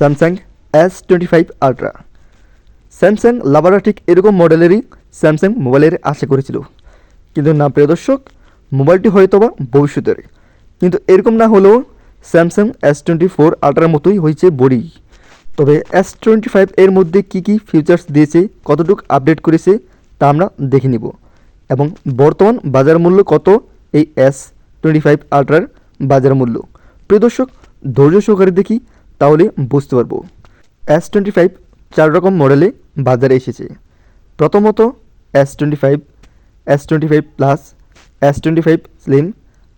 Samsung S25 ultra. Samsung লাভাররা ঠিক এরকম মডেলেরই Samsung মোবাইলের আশা করেছিল, কিন্তু না প্রিয় দর্শক, মোবাইলটি হয়তো বা ভবিষ্যতের, কিন্তু এরকম না হলেও স্যামসাং S24 আলট্রার মতোই হয়েছে বডি। তবে S25 এর মধ্যে কী কী ফিচার্স দিয়েছে, কতটুকু আপডেট করেছে তা আমরা দেখে নিব, এবং বর্তমান বাজার মূল্য কত এই S25 আলট্রার বাজার মূল্য। প্রিয় দর্শক, ধৈর্য সহকারে দেখি, তাহলে বুঝতে পারবো। S25 চার রকম মডেলে বাজারে এসেছে। প্রথমত S25, S25 plus, S25 slim,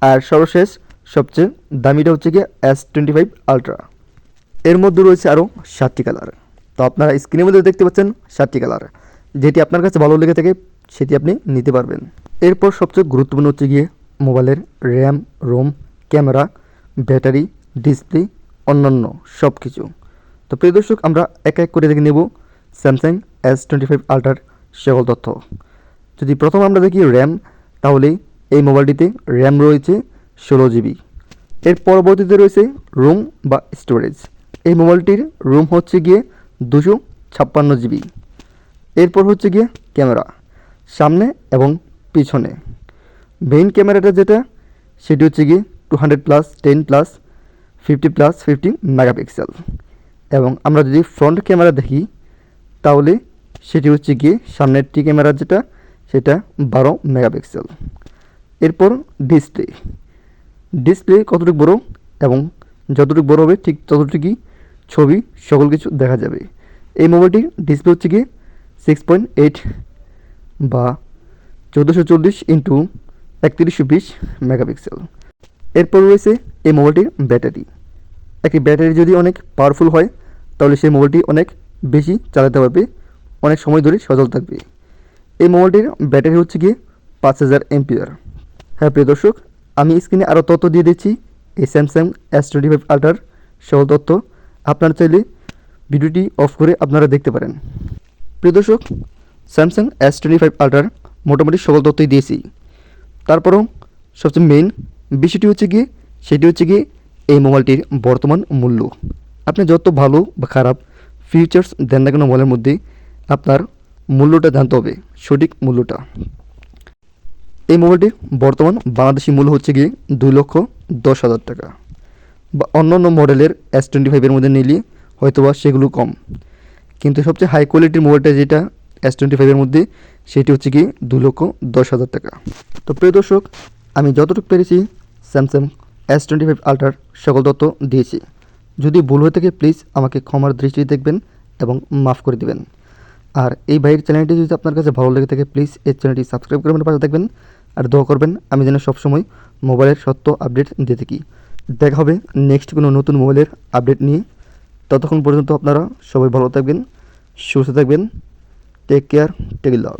আর সর্বশেষ সবচেয়ে দামিটা হচ্ছে গিয়ে S25 আলট্রা। এর মধ্যে রয়েছে আরও 7টি কালার। তো আপনারা স্ক্রিনের মধ্যে দেখতে পাচ্ছেন 7টি কালার। যেটি আপনার কাছে ভালো লেগে থাকে সেটি আপনি নিতে পারবেন। এরপর সবচেয়ে গুরুত্বপূর্ণ হচ্ছে গিয়ে মোবাইলের RAM, ROM, camera, battery, display, অন্যান্য সব কিছু। তো প্রিয় দর্শক, আমরা এক এক করে দেখে নেব স্যামসাং S25 আলট্রার সকল তথ্য। যদি প্রথম আমরা দেখি র্যাম, তাহলে এই মোবাইলটিতে র্যাম রয়েছে 16 জিবি। এর পরবর্তীতে রয়েছে রোম বা স্টোরেজ। এই মোবাইলটির রোম হচ্ছে গিয়ে 256 জিবি। এরপর হচ্ছে গিয়ে ক্যামেরা, সামনে এবং পিছনে। মেইন ক্যামেরাটা যেটা, সেটি হচ্ছে গিয়ে 200 প্লাস, 10 প্লাস, 50 প্লাস 50 মেগাপিক্সেল। এবং আমরা যদি ফ্রন্ট ক্যামেরা দেখি, তাহলে সেটি হচ্ছে গিয়ে সামনেরটি ক্যামেরা যেটা, সেটা 12 মেগাপিক্সেল। এরপর ডিসপ্লে, ডিসপ্লে কতটুকু বড় এবং যতটুকু বড় হবে ঠিক ততটুকুই ছবি সকল কিছু দেখা যাবে। এই মোবাইলটির ডিসপ্লে হচ্ছে গিয়ে 6.8 বা 1440 ইন্টু 3120 মেগাপিক্সেল। এরপর রয়েছে এই মোবাইলটির ব্যাটারি। একটি ব্যাটারি যদি অনেক পাওয়ারফুল হয়, তাহলে সেই মোবাইলটি অনেক বেশি চালাতে পারবে, অনেক সময় ধরে সচল থাকবে। এই মোবাইলটির ব্যাটারি হচ্ছে গিয়ে 5000 এমপিআর। হ্যাঁ প্রিয় দর্শক, আমি স্ক্রিনে আরও তথ্য দিয়ে দিচ্ছি এই স্যামসাং S25 আলট্রার সকল তথ্য। আপনারা চাইলে ভিডিওটি অফ করে আপনারা দেখতে পারেন। প্রিয় দর্শক, স্যামসাং S25 আলট্রার মোটামুটি সকল তথ্যই দিয়েছি। তারপরও সবচেয়ে মেইন বিষয়টি হচ্ছে গিয়ে, সেটি হচ্ছে গিয়ে এই মোবাইলটির বর্তমান মূল্য। আপনি যত ভালো বা খারাপ ফিচার্স দেন না কেন মোবাইলের মধ্যে, আপনার মূল্যটা জানতে হবে, সঠিক মূল্যটা। এই মোবাইলটির বর্তমান বাংলাদেশি মূল্য হচ্ছে গিয়ে 2,10,000 টাকা, বা অন্য অন্য মডেলের S25 এর মধ্যে নিলে হয়তোবা সেগুলো কম, কিন্তু সবচেয়ে হাই কোয়ালিটির মোবাইলটা যেটা S25 এর মধ্যে, সেটি হচ্ছে গিয়ে 2,10,000 টাকা। তো প্রিয় দর্শক, আমি যতটুকু পেরেছি স্যামসাং S25 আলট্রার সকল তথ্য দিয়েছি। যদি ভুল হয়ে থাকে প্লিজ আমাকে ক্ষমার দৃষ্টিতে দেখবেন এবং মাফ করে দেবেন। আর এই ভাইয়ের চ্যানেলটি যদি আপনার কাছে ভালো লেগে থাকে, প্লিজ এই চ্যানেলটি সাবস্ক্রাইব করবেন, পাশে থাকবেন, আর দোয়া করবেন আমি যেন সবসময় মোবাইলের সত্য আপডেট দিয়ে থাকি। দেখা হবে নেক্সট কোনো নতুন মোবাইলের আপডেট নিয়ে। ততক্ষণ পর্যন্ত আপনারা সবাই ভালো থাকবেন, সুস্থ থাকবেন। টেক কেয়ার, টেক লাভ।